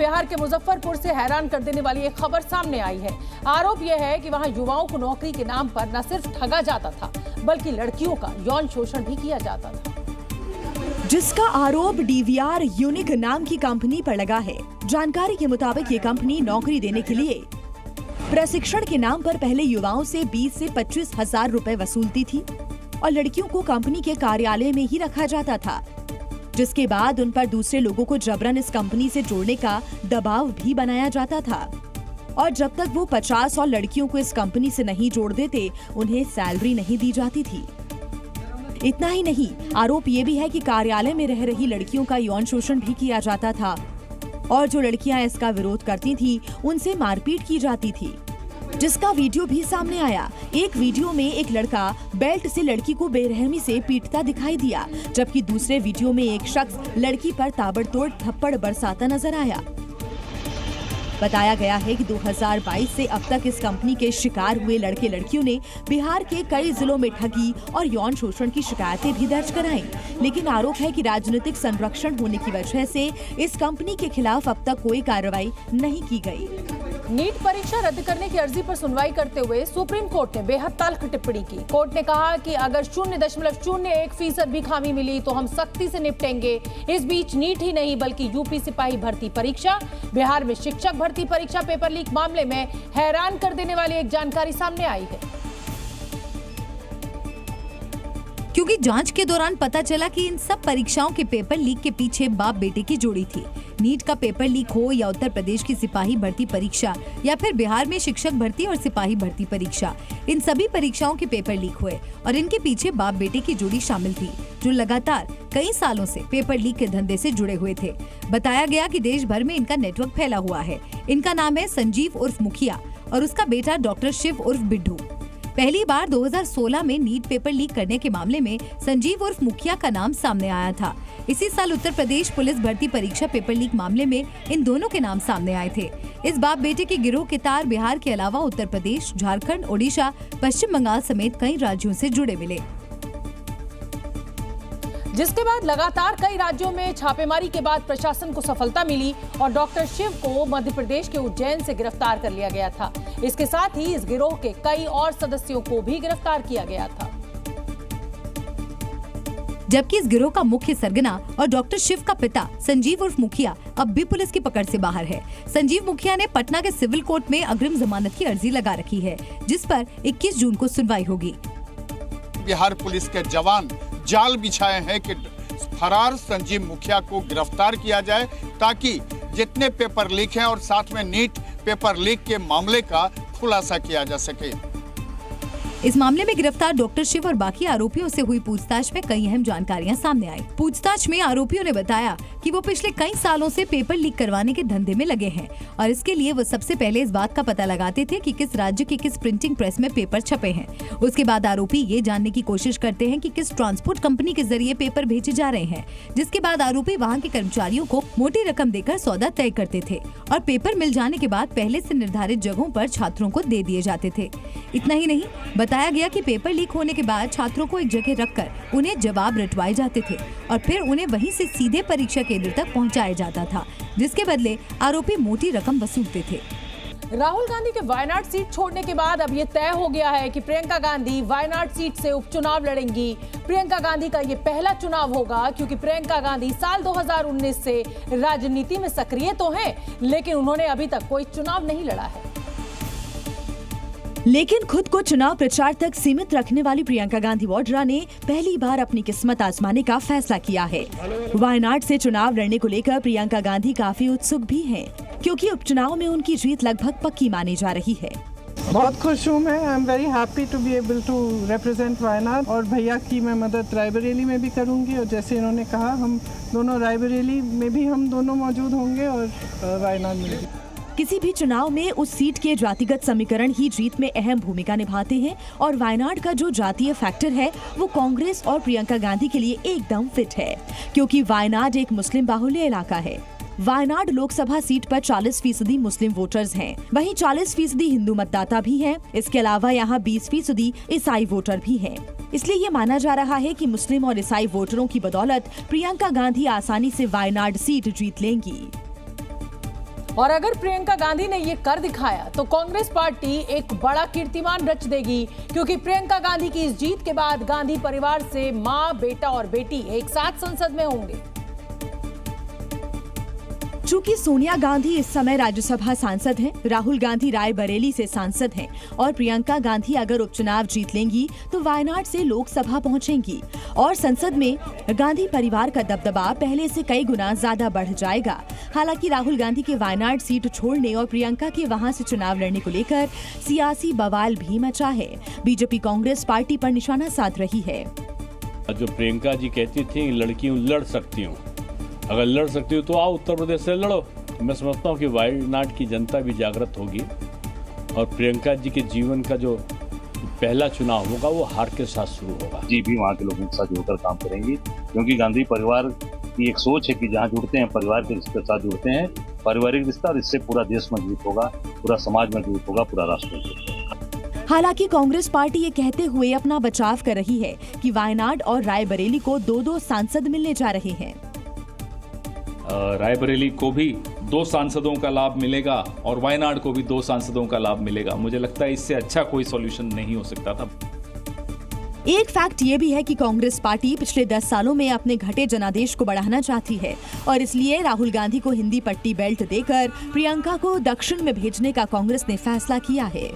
बिहार के मुजफ्फरपुर से हैरान कर देने वाली एक खबर सामने आई है। आरोप यह है कि वहां युवाओं को नौकरी के नाम पर न सिर्फ ठगा जाता था, बल्कि लड़कियों का यौन शोषण भी किया जाता था, जिसका आरोप डीवीआर यूनिक नाम की कंपनी पर लगा है। जानकारी के मुताबिक ये कंपनी नौकरी देने के लिए प्रशिक्षण के नाम पर पहले युवाओं से 20 से 25 हजार रुपए वसूलती थी और लड़कियों को कंपनी के कार्यालय में ही रखा जाता था, जिसके बाद उन पर दूसरे लोगों को जबरन इस कंपनी से जोड़ने का दबाव भी बनाया जाता था और जब तक वो 50 और लड़कियों को इस कंपनी से नहीं जोड़ देते, उन्हें सैलरी नहीं दी जाती थी। इतना ही नहीं, आरोप ये भी है कि कार्यालय में रह रही लड़कियों का यौन शोषण भी किया जाता था और जो लड़कियां इसका विरोध करती थी, उनसे मारपीट की जाती थी, जिसका वीडियो भी सामने आया। एक वीडियो में एक लड़का बेल्ट से लड़की को बेरहमी से पीटता दिखाई दिया, जबकि दूसरे वीडियो में एक शख्स लड़की पर ताबड़तोड़ थप्पड़ बरसाता नजर आया। बताया गया है कि 2022 से अब तक इस कंपनी के शिकार हुए लड़के लड़कियों ने बिहार के कई जिलों में ठगी और यौन शोषण की शिकायतें भी दर्ज कराई, लेकिन आरोप है कि राजनीतिक संरक्षण होने की वजह से इस कंपनी के खिलाफ अब तक कोई कार्रवाई नहीं की गई। नीट परीक्षा रद्द करने की अर्जी पर सुनवाई करते हुए सुप्रीम कोर्ट ने बेहद तल्ख टिप्पणी की। कोर्ट ने कहा कि अगर 0.01% भी खामी मिली तो हम सख्ती से निपटेंगे। इस बीच नीट ही नहीं बल्कि यूपी सिपाही भर्ती परीक्षा, बिहार में शिक्षक भर्ती परीक्षा पेपर लीक मामले में हैरान कर देने वाली एक जानकारी सामने आई है, क्योंकि जांच के दौरान पता चला कि इन सब परीक्षाओं के पेपर लीक के पीछे बाप बेटे की जोड़ी थी। नीट का पेपर लीक हो या उत्तर प्रदेश की सिपाही भर्ती परीक्षा या फिर बिहार में शिक्षक भर्ती और सिपाही भर्ती परीक्षा, इन सभी परीक्षाओं के पेपर लीक हुए और इनके पीछे बाप बेटे की जोड़ी शामिल थी, जो लगातार कई सालों से पेपर लीक के धंधे से जुड़े हुए थे। बताया गया कि देश भर में इनका नेटवर्क फैला हुआ है। इनका नाम है संजीव उर्फ मुखिया और उसका बेटा डॉक्टर शिव उर्फ बिड्ढू। पहली बार 2016 में नीट पेपर लीक करने के मामले में संजीव उर्फ मुखिया का नाम सामने आया था। इसी साल उत्तर प्रदेश पुलिस भर्ती परीक्षा पेपर लीक मामले में इन दोनों के नाम सामने आए थे। इस बाप बेटे के गिरोह के तार बिहार के अलावा उत्तर प्रदेश, झारखंड, ओडिशा, पश्चिम बंगाल समेत कई राज्यों से जुड़े मिले, जिसके बाद लगातार कई राज्यों में छापेमारी के बाद प्रशासन को सफलता मिली और डॉक्टर शिव को मध्य प्रदेश के उज्जैन से गिरफ्तार कर लिया गया था। इसके साथ ही इस गिरोह के कई और सदस्यों को भी गिरफ्तार किया गया था, जबकि इस गिरोह का मुख्य सरगना और डॉक्टर शिव का पिता संजीव उर्फ मुखिया अब भी पुलिस की पकड़ से बाहर है। संजीव मुखिया ने पटना के सिविल कोर्ट में अग्रिम जमानत की अर्जी लगा रखी है, जिस पर 21 जून को सुनवाई होगी। बिहार पुलिस के जवान जाल बिछाए हैं कि फरार संजीव मुखिया को गिरफ्तार किया जाए, ताकि जितने पेपर लीक हैं और साथ में नीट पेपर लीक के मामले का खुलासा किया जा सके। इस मामले में गिरफ्तार डॉक्टर शिव और बाकी आरोपियों से हुई पूछताछ में कई अहम जानकारियां सामने आई। पूछताछ में आरोपियों ने बताया कि वो पिछले कई सालों से पेपर लीक करवाने के धंधे में लगे हैं और इसके लिए वो सबसे पहले इस बात का पता लगाते थे कि किस राज्य की किस प्रिंटिंग प्रेस में पेपर छपे हैं। उसके बाद आरोपी ये जानने की कोशिश करते हैं कि किस ट्रांसपोर्ट कंपनी के जरिए पेपर भेजे जा रहे हैं, जिसके बाद आरोपी वहाँ के कर्मचारियों को मोटी रकम देकर सौदा तय करते थे और पेपर मिल जाने के बाद पहले से निर्धारित जगहों पर छात्रों को दे दिए जाते थे। इतना ही नहीं, बताया गया कि पेपर लीक होने के बाद छात्रों को एक जगह रखकर उन्हें जवाब रटवाए जाते थे और फिर उन्हें वहीं से सीधे परीक्षा केंद्र तक पहुंचाया जाता था, जिसके बदले आरोपी मोटी रकम वसूलते थे। राहुल गांधी के वायनाड सीट छोड़ने के बाद अब ये तय हो गया है कि प्रियंका गांधी वायनाड सीट से उपचुनाव लड़ेंगी। प्रियंका गांधी का ये पहला चुनाव होगा, क्योंकि प्रियंका गांधी साल 2019 से राजनीति में सक्रिय तो हैं, लेकिन उन्होंने अभी तक कोई चुनाव नहीं लड़ा है। लेकिन खुद को चुनाव प्रचार तक सीमित रखने वाली प्रियंका गांधी वाड्रा ने पहली बार अपनी किस्मत आजमाने का फैसला किया है। वायनाड से चुनाव लड़ने को लेकर प्रियंका गांधी काफी उत्सुक भी हैं, क्योंकि उपचुनाव में उनकी जीत लगभग पक्की मानी जा रही है। बहुत खुश हूँ मैं। I am very happy to be able to represent Wayanad और भैया की मैं मदद रायबरेली में भी करूँगी और जैसे इन्होंने कहा हम दोनों रायबरेली में भी हम दोनों मौजूद होंगे और वायनाड में भी। किसी भी चुनाव में उस सीट के जातिगत समीकरण ही जीत में अहम भूमिका निभाते हैं और वायनाड का जो जातीय फैक्टर है वो कांग्रेस और प्रियंका गांधी के लिए एकदम फिट है, क्योंकि वायनाड एक मुस्लिम बाहुल्य इलाका है। वायनाड लोकसभा सीट पर 40% मुस्लिम वोटर्स हैं, वहीं 40% हिंदू मतदाता भी हैं। इसके अलावा यहाँ 20% ईसाई वोटर भी हैं। इसलिए ये माना जा रहा है कि मुस्लिम और ईसाई वोटरों की बदौलत प्रियंका गांधी आसानी से वायनाड सीट जीत लेंगी। और अगर प्रियंका गांधी ने ये कर दिखाया तो कांग्रेस पार्टी एक बड़ा कीर्तिमान रच देगी, क्योंकि प्रियंका गांधी की इस जीत के बाद गांधी परिवार से मां, बेटा और बेटी एक साथ संसद में होंगे। चूंकि सोनिया गांधी इस समय राज्यसभा सांसद हैं, राहुल गांधी रायबरेली से सांसद हैं और प्रियंका गांधी अगर उपचुनाव जीत लेंगी तो वायनाड से लोकसभा पहुंचेंगी और संसद में गांधी परिवार का दबदबा पहले से कई गुना ज्यादा बढ़ जाएगा। हालांकि राहुल गांधी के वायनाड सीट छोड़ने और प्रियंका के वहां से चुनाव लड़ने को लेकर सियासी बवाल भी मचा है। बीजेपी कांग्रेस पार्टी पर निशाना साध रही है। जो प्रियंका जी कहती थी लड़कियों लड़ सकती हूँ, अगर लड़ सकती हो तो आओ उत्तर प्रदेश से लड़ो। मैं समझता हूँ कि वायनाड की जनता भी जागृत होगी और प्रियंका जी के जीवन का जो पहला चुनाव होगा वो हार के साथ शुरू होगा। जी भी वहाँ के लोगों के साथ जुड़कर काम करेंगी, क्योंकि गांधी परिवार की एक सोच है कि जहाँ जुड़ते हैं परिवार के रिश्ते के साथ जुड़ते हैं, पारिवारिक रिश्ता, और इससे पूरा देश मजबूत होगा, पूरा समाज मजबूत होगा, पूरा राष्ट्र मजबूत होगा। हालांकि कांग्रेस पार्टी ये कहते हुए अपना बचाव कर रही है कि वायनाड और रायबरेली को 2-2 सांसद मिलने जा रहे हैं। रायबरेली को भी 2 सांसदों का लाभ मिलेगा और वायनाड को भी 2 सांसदों का लाभ मिलेगा। मुझे लगता है इससे अच्छा कोई सॉल्यूशन नहीं हो सकता था। एक फैक्ट ये भी है कि कांग्रेस पार्टी पिछले 10 सालों में अपने घटे जनादेश को बढ़ाना चाहती है और इसलिए राहुल गांधी को हिंदी पट्टी बेल्ट देकर प्रियंका को दक्षिण में भेजने का कांग्रेस ने फैसला किया है।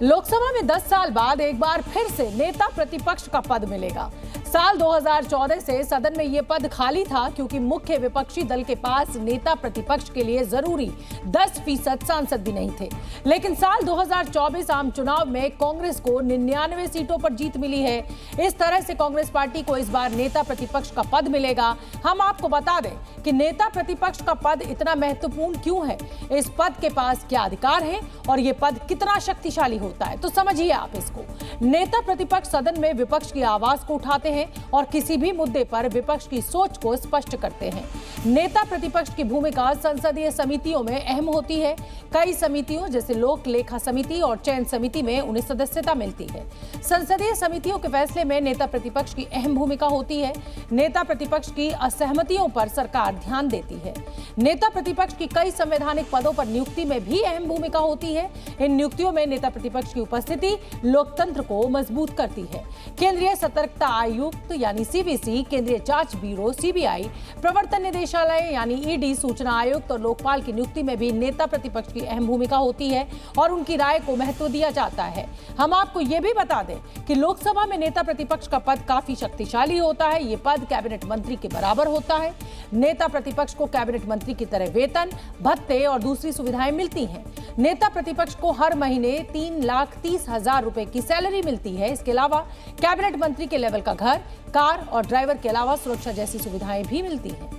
लोकसभा में 10 साल बाद एक बार फिर से नेता प्रतिपक्ष का पद मिलेगा। साल 2014 से सदन में ये पद खाली था, क्योंकि मुख्य विपक्षी दल के पास नेता प्रतिपक्ष के लिए जरूरी 10% सांसद भी नहीं थे। लेकिन साल 2024 आम चुनाव में कांग्रेस को 99 सीटों पर जीत मिली है। इस तरह से कांग्रेस पार्टी को इस बार नेता प्रतिपक्ष का पद मिलेगा। हम आपको बता दें कि नेता प्रतिपक्ष का पद इतना महत्वपूर्ण क्यों है, इस पद के पास क्या अधिकार है और ये पद कितना शक्तिशाली होता है, तो समझिए आप इसको। नेता प्रतिपक्ष सदन में विपक्ष की आवाज को उठाते हैं और किसी भी मुद्दे पर विपक्ष की सोच को स्पष्ट करते हैं। नेता प्रतिपक्ष की भूमिका संसदीय समितियों में अहम होती है। कई समितियों जैसे लोक लेखा समिति और चयन समिति में उन्हें सदस्यता मिलती है। संसदीय समितियों के फैसले में नेता प्रतिपक्ष की अहम भूमिका होती है। नेता प्रतिपक्ष की असहमतियों पर सरकार ध्यान देती है। नेता प्रतिपक्ष की कई संवैधानिक पदों पर नियुक्ति में भी अहम भूमिका होती है। इन नियुक्तियों में नेता प्रतिपक्ष की उपस्थिति लोकतंत्र को मजबूत करती है। केंद्रीय सतर्कता आयुक्त यानी सीवीसी, केंद्रीय जांच ब्यूरो सीबीआई, प्रवर्तन निदेशालय यानी ईडी, सूचना आयुक्त और लोकपाल की नियुक्ति में भी नेता प्रतिपक्ष की अहम भूमिका होती है और उनकी राय को महत्व दिया जाता है। हम आपको यह भी बता दें कि लोकसभा में नेता प्रतिपक्ष का पद काफी शक्तिशाली होता है। ये पद कैबिनेट मंत्री के बराबर होता है। नेता प्रतिपक्ष को कैबिनेट मंत्री की तरह वेतन, भत्ते और दूसरी सुविधाएं मिलती हैं। नेता प्रतिपक्ष को हर महीने 3,30,000 रुपए की सैलरी मिलती है। इसके अलावा कैबिनेट मंत्री के लेवल का घर, कार और ड्राइवर के अलावा सुरक्षा जैसी सुविधाएं भी मिलती हैं।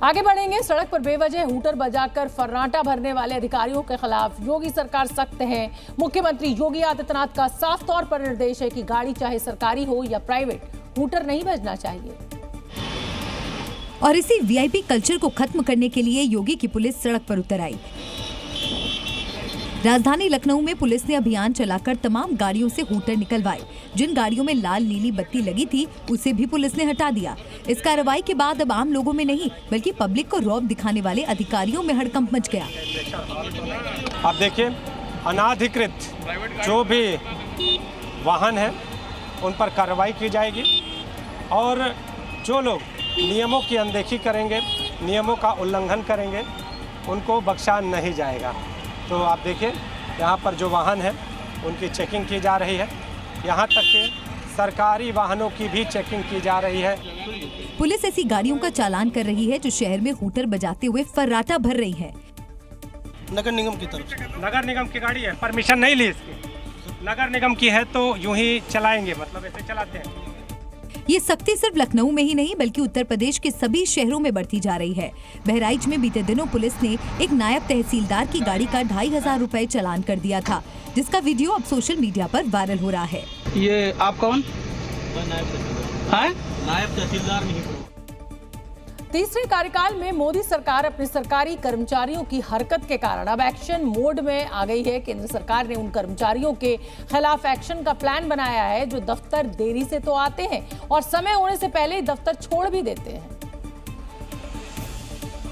आगे बढ़ेंगे। सड़क पर बेवजह हूटर बजाकर फर्राटा भरने वाले अधिकारियों के खिलाफ योगी सरकार सख्त है। मुख्यमंत्री योगी आदित्यनाथ का साफ तौर पर निर्देश है कि गाड़ी चाहे सरकारी हो या प्राइवेट, हूटर नहीं बजना चाहिए। और इसी वीआईपी कल्चर को खत्म करने के लिए योगी की पुलिस सड़क पर उतर आई। राजधानी लखनऊ में पुलिस ने अभियान चलाकर तमाम गाड़ियों से हूटर निकलवाए। जिन गाड़ियों में लाल नीली बत्ती लगी थी उसे भी पुलिस ने हटा दिया। इस कार्रवाई के बाद अब आम लोगों में नहीं बल्कि पब्लिक को रौब दिखाने वाले अधिकारियों में हड़कंप मच गया। आप देखिए, अनाधिकृत जो भी वाहन है उन पर कार्रवाई की जाएगी और जो लोग नियमों की अनदेखी करेंगे, नियमों का उल्लंघन करेंगे, उनको बख्शा नहीं जाएगा। तो आप देखिए, यहाँ पर जो वाहन है उनकी चेकिंग की जा रही है। यहाँ तक कि सरकारी वाहनों की भी चेकिंग की जा रही है। पुलिस ऐसी गाड़ियों का चालान कर रही है जो शहर में हूटर बजाते हुए फर्राटा भर रही है। नगर निगम की तरफ से, नगर निगम की गाड़ी है, परमिशन नहीं ली इसकी। नगर निगम की है तो यूं ही चलाएंगे, मतलब ऐसे चलाते हैं। ये सख्ती सिर्फ लखनऊ में ही नहीं बल्कि उत्तर प्रदेश के सभी शहरों में बढ़ती जा रही है। बहराइच में बीते दिनों पुलिस ने एक नायब तहसीलदार की गाड़ी का 2,500 रुपए चालान कर दिया था, जिसका वीडियो अब सोशल मीडिया पर वायरल हो रहा है। ये आप कौन? नायब तहसीलदार नहीं। तीसरे कार्यकाल में मोदी सरकार अपने सरकारी कर्मचारियों की हरकत के कारण अब एक्शन मोड में आ गई है। केंद्र सरकार ने उन कर्मचारियों के खिलाफ एक्शन का प्लान बनाया है जो दफ्तर देरी से तो आते हैं और समय होने से पहले ही दफ्तर छोड़ भी देते हैं।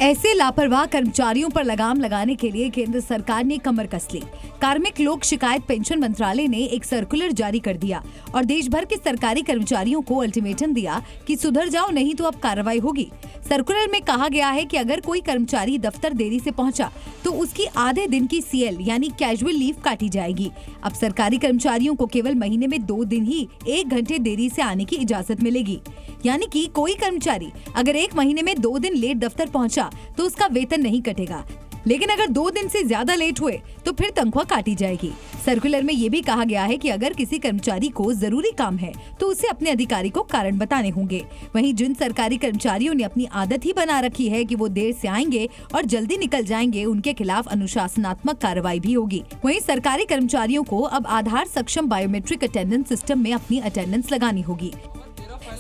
ऐसे लापरवाह कर्मचारियों पर लगाम लगाने के लिए केंद्र सरकार ने कमर कस ली। कार्मिक लोक शिकायत पेंशन मंत्रालय ने एक सर्कुलर जारी कर दिया और देश भर के सरकारी कर्मचारियों को अल्टीमेटम दिया कि सुधर जाओ नहीं तो अब कार्रवाई होगी। सर्कुलर में कहा गया है कि अगर कोई कर्मचारी दफ्तर देरी से पहुंचा तो उसकी आधे दिन की CL यानी कैजुअल लीव काटी जाएगी। अब सरकारी कर्मचारियों को केवल महीने में 2 दिन ही 1 घंटे देरी से आने की इजाजत मिलेगी। यानी कि कोई कर्मचारी अगर 1 महीने में 2 दिन लेट दफ्तर पहुंचा तो उसका वेतन नहीं कटेगा, लेकिन अगर 2 दिन से ज्यादा लेट हुए तो फिर तनख्वाह काटी जाएगी। सर्कुलर में ये भी कहा गया है कि अगर किसी कर्मचारी को जरूरी काम है तो उसे अपने अधिकारी को कारण बताने होंगे। वहीं जिन सरकारी कर्मचारियों ने अपनी आदत ही बना रखी है कि वो देर से आएंगे और जल्दी निकल जाएंगे, उनके खिलाफ अनुशासनात्मक कार्रवाई भी होगी। वहीं सरकारी कर्मचारियों को अब आधार सक्षम बायोमेट्रिक अटेंडेंस सिस्टम में अपनी अटेंडेंस लगानी होगी।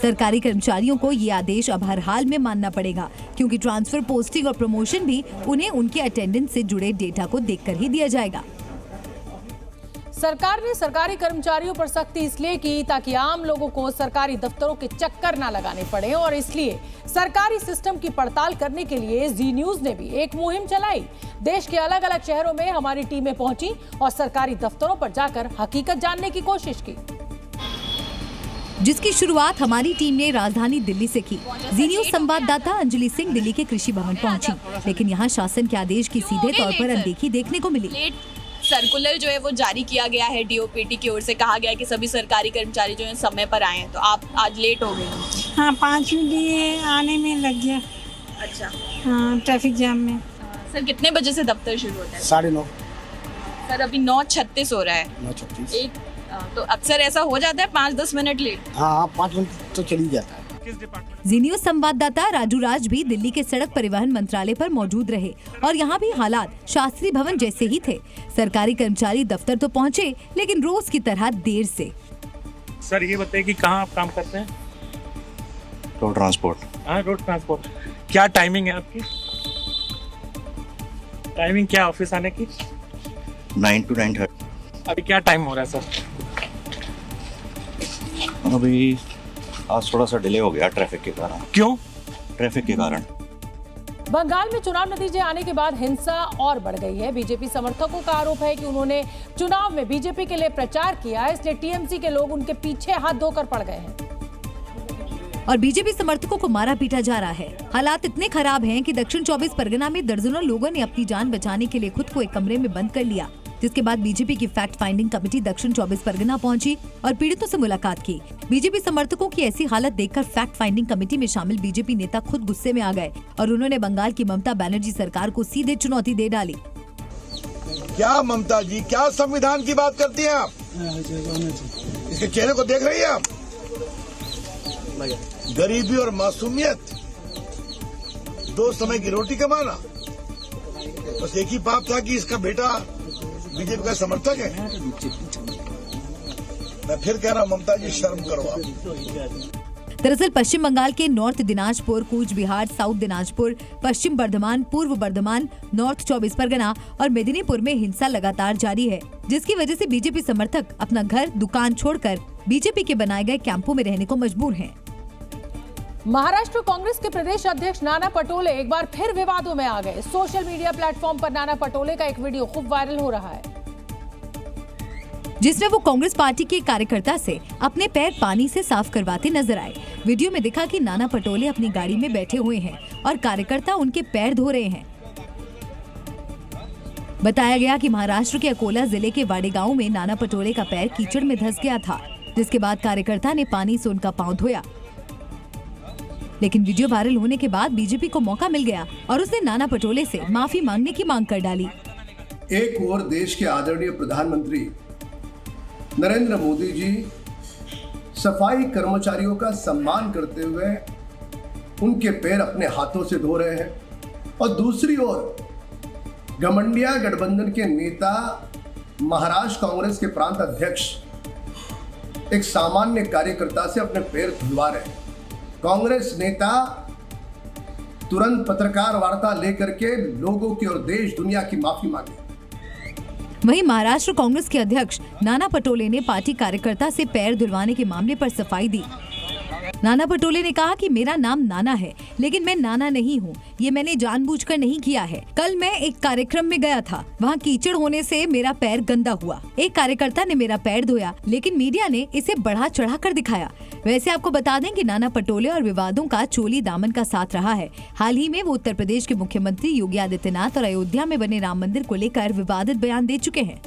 सरकारी कर्मचारियों को ये आदेश अब हर हाल में मानना पड़ेगा, क्योंकि ट्रांसफर, पोस्टिंग और प्रमोशन भी उन्हें उनके अटेंडेंस से जुड़े डेटा को देखकर ही दिया जाएगा। सरकार ने सरकारी कर्मचारियों पर सख्ती इसलिए की ताकि आम लोगों को सरकारी दफ्तरों के चक्कर न लगाने पड़े, और इसलिए सरकारी सिस्टम की पड़ताल करने के लिए जी न्यूज ने भी एक मुहिम चलाई। देश के अलग अलग शहरों में हमारी टीमें पहुंची और सरकारी दफ्तरों पर जाकर हकीकत जानने की कोशिश की, जिसकी शुरुआत हमारी टीम ने राजधानी दिल्ली से की। जी न्यूज संवाददाता अंजलि सिंह दिल्ली के कृषि भवन पहुंची, लेकिन यहां शासन के आदेश की सीधे तौर पर अनदेखी देखने को मिली। सर्कुलर जो है वो जारी किया गया है, DOPT की ओर से कहा गया है कि सभी सरकारी कर्मचारी जो है समय पर आए हैं, तो आप आज लेट हो गए। हाँ, 5 मिनट आने में लग गया। अच्छा। हाँ, ट्रैफिक जाम में। सर कितने बजे से दफ्तर शुरू होता है? 9:30। सर अभी 9:36 हो रहा है। 9:36। तो अक्सर ऐसा हो जाता है 5-10 मिनट लेट? हाँ, 5 मिनट तो चल ही जाता है। जी न्यूज संवाददाता राजू राज भी दिल्ली के सड़क परिवहन मंत्रालय पर मौजूद रहे और यहाँ भी हालात शास्त्री भवन जैसे ही थे। सरकारी कर्मचारी दफ्तर तो पहुँचे, लेकिन रोज की तरह देर से। सर ये बताइए कि कहाँ आप काम करते हैं? Road transport. हाँ, रोड ट्रांसपोर्ट। क्या टाइमिंग है आपकी? टाइमिंग क्या ऑफिस आने की? 9 to 9:30। अभी क्या टाइम हो रहा है सर? अभी आज थोड़ा सा डिले हो गया ट्रैफिक के कारण। क्यों? ट्रैफिक के कारण। बंगाल में चुनाव नतीजे आने के बाद हिंसा और बढ़ गई है। बीजेपी समर्थकों का आरोप है कि उन्होंने चुनाव में बीजेपी के लिए प्रचार किया, इसलिए टीएमसी के लोग उनके पीछे हाथ धोकर पड़ गए हैं और बीजेपी समर्थकों को मारा पीटा जा रहा है। हालात इतने खराब हैं कि दक्षिण 24 परगना में दर्जनों लोगों ने अपनी जान बचाने के लिए खुद को एक कमरे में बंद कर लिया, जिसके बाद बीजेपी की फैक्ट फाइंडिंग कमेटी दक्षिण 24 परगना पहुंची और पीड़ितों से मुलाकात की। बीजेपी समर्थकों की ऐसी हालत देखकर फैक्ट फाइंडिंग कमेटी में शामिल बीजेपी नेता खुद गुस्से में आ गए और उन्होंने बंगाल की ममता बनर्जी सरकार को सीधे चुनौती दे डाली। क्या ममता जी, क्या संविधान की बात करती हैं आप? इसके चेहरे को देख रही हैं आप? गरीबी और मासूमियत, 2 समय की रोटी कमाना, बस एक ही बात था कि इसका बेटा बीजेपी का समर्थक है। मैं फिर कह रहा हूं, ममता जी शर्म करो आप। दरअसल पश्चिम बंगाल के नॉर्थ दिनाजपुर, कूच बिहार, साउथ दिनाजपुर, पश्चिम बर्धमान, पूर्व बर्धमान, नॉर्थ 24 परगना और मेदिनीपुर में हिंसा लगातार जारी है, जिसकी वजह से बीजेपी समर्थक अपना घर, दुकान छोड़कर बीजेपी के बनाए गए कैंपों में रहने को मजबूर हैं। महाराष्ट्र कांग्रेस के प्रदेश अध्यक्ष नाना पटोले एक बार फिर विवादों में आ गए। सोशल मीडिया प्लेटफॉर्म पर नाना पटोले का एक वीडियो खूब वायरल हो रहा है, जिसमें वो कांग्रेस पार्टी के कार्यकर्ता से अपने पैर पानी से साफ करवाते नजर आए। वीडियो में दिखा कि नाना पटोले अपनी गाड़ी में बैठे हुए हैं और कार्यकर्ता उनके पैर धो रहे हैं। बताया गया कि महाराष्ट्र के अकोला जिले के वाडेगांव में नाना पटोले का पैर कीचड़ में धंस गया था, जिसके बाद कार्यकर्ता ने पानी से उनका पांव धोया। लेकिन वीडियो वायरल होने के बाद बीजेपी को मौका मिल गया और उसने नाना पटोले से माफी मांगने की मांग कर डाली। एक ओर देश के आदरणीय प्रधानमंत्री नरेंद्र मोदी जी सफाई कर्मचारियों का सम्मान करते हुए उनके पैर अपने हाथों से धो रहे हैं, और दूसरी ओर घमंडिया गठबंधन के नेता महाराष्ट्र कांग्रेस के प्रांत अध्यक्ष एक सामान्य कार्यकर्ता से अपने पैर धुलवा रहे हैं। कांग्रेस नेता तुरंत पत्रकार वार्ता लेकर के लोगों की और देश दुनिया की माफी मांगी। वहीं महाराष्ट्र कांग्रेस के अध्यक्ष नाना पटोले ने पार्टी कार्यकर्ता से पैर धुलवाने के मामले पर सफाई दी। नाना पटोले ने कहा कि मेरा नाम नाना है, लेकिन मैं नाना नहीं हूँ। ये मैंने जानबूझकर नहीं किया है। कल मैं एक कार्यक्रम में गया था, वहाँ कीचड़ होने से मेरा पैर गंदा हुआ। एक कार्यकर्ता ने मेरा पैर धोया, लेकिन मीडिया ने इसे बढ़ा चढ़ा कर दिखाया। वैसे आपको बता दें कि नाना पटोले और विवादों का चोली दामन का साथ रहा है। हाल ही में वो उत्तर प्रदेश के मुख्यमंत्री योगी आदित्यनाथ और अयोध्या में बने राम मंदिर को लेकर विवादित बयान दे चुके हैं।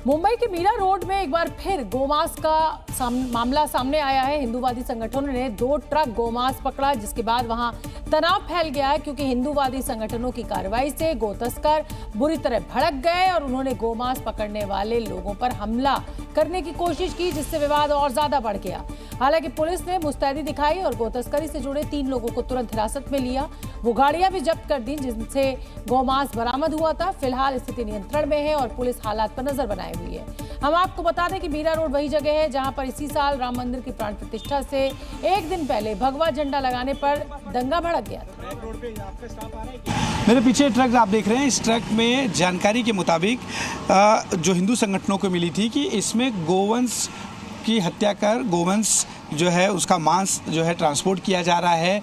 मुंबई के मीरा रोड में एक बार फिर गोमांस का मामला सामने आया है। हिंदूवादी संगठनों ने 2 ट्रक गोमांस पकड़ा, जिसके बाद वहां तनाव फैल गया है, क्योंकि हिंदूवादी संगठनों की कार्रवाई से गो तस्कर बुरी तरह भड़क गए और उन्होंने गोमांस पकड़ने वाले लोगों पर हमला करने की कोशिश की, जिससे विवाद और ज्यादा बढ़ गया। हालांकि पुलिस ने मुस्तैदी दिखाई और गो तस्करी से जुड़े 3 लोगों को तुरंत हिरासत में लिया। वो गाड़ियां भी जब्त कर दी जिनसे गोमांस बरामद हुआ था। फिलहाल स्थिति नियंत्रण में है और पुलिस हालात पर नजर बनाए हुई है। हम आपको बता दें कि मीरा रोड वही जगह है जहां पर इसी साल राम मंदिर की प्राण प्रतिष्ठा से एक दिन पहले भगवा झंडा लगाने पर दंगा भड़क गया था। मेरे पीछे ट्रक आप देख रहे हैं। इस ट्रक में जानकारी के मुताबिक जो हिंदू संगठनों को मिली थी कि इसमें गोवंश की हत्या कर गोवंश जो है उसका मांस जो है ट्रांसपोर्ट किया जा रहा है।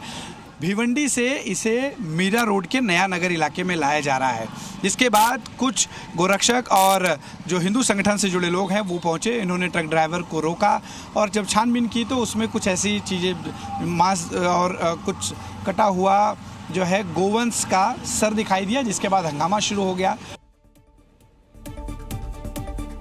भिवंडी से इसे मीरा रोड के नया नगर इलाके में लाया जा रहा है। जिसके बाद कुछ गोरक्षक और जो हिंदू संगठन से जुड़े लोग हैं वो पहुंचे। इन्होंने ट्रक ड्राइवर को रोका और जब छानबीन की तो उसमें कुछ ऐसी चीज़ें मांस और कुछ कटा हुआ जो है गोवंश का सर दिखाई दिया, जिसके बाद हंगामा शुरू हो गया।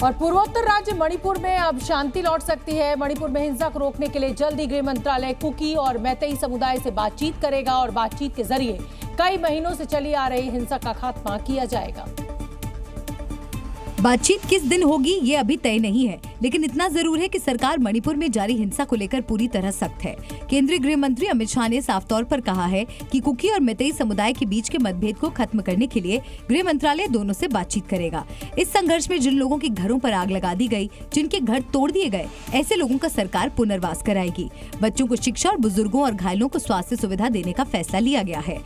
और पूर्वोत्तर राज्य मणिपुर में अब शांति लौट सकती है। मणिपुर में हिंसा को रोकने के लिए जल्द ही गृह मंत्रालय कुकी और मैतेई समुदाय से बातचीत करेगा और बातचीत के जरिए कई महीनों से चली आ रही हिंसा का खात्मा किया जाएगा। बातचीत किस दिन होगी ये अभी तय नहीं है, लेकिन इतना जरूर है कि सरकार मणिपुर में जारी हिंसा को लेकर पूरी तरह सख्त है। केंद्रीय गृह मंत्री अमित शाह ने साफ तौर पर कहा है कि कुकी और मैतेई समुदाय के बीच के मतभेद को खत्म करने के लिए गृह मंत्रालय दोनों से बातचीत करेगा। इस संघर्ष में जिन लोगों के घरों पर आग लगा दी गई, जिनके घर तोड़ दिए गए, ऐसे लोगों का सरकार पुनर्वास कराएगी। बच्चों को शिक्षा और बुजुर्गों और घायलों को स्वास्थ्य सुविधा देने का फैसला लिया गया है।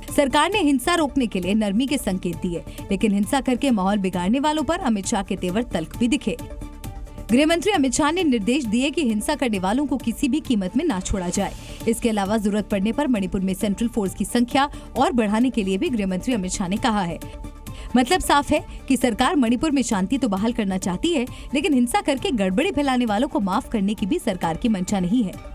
सरकार ने हिंसा रोकने के लिए नरमी के संकेत दिए, लेकिन हिंसा करके माहौल बिगाड़ने वालों पर अमित शाह के तेवर तल्ख भी दिखे। गृह मंत्री अमित शाह ने निर्देश दिए कि हिंसा करने वालों को किसी भी कीमत में ना छोड़ा जाए। इसके अलावा जरूरत पड़ने पर मणिपुर में सेंट्रल फोर्स की संख्या और बढ़ाने के लिए भी गृह मंत्री अमित शाह ने कहा है। मतलब साफ है कि सरकार मणिपुर में शांति तो बहाल करना चाहती है, लेकिन हिंसा करके गड़बड़ी फैलाने वालों को माफ करने की भी सरकार की मंशा नहीं है।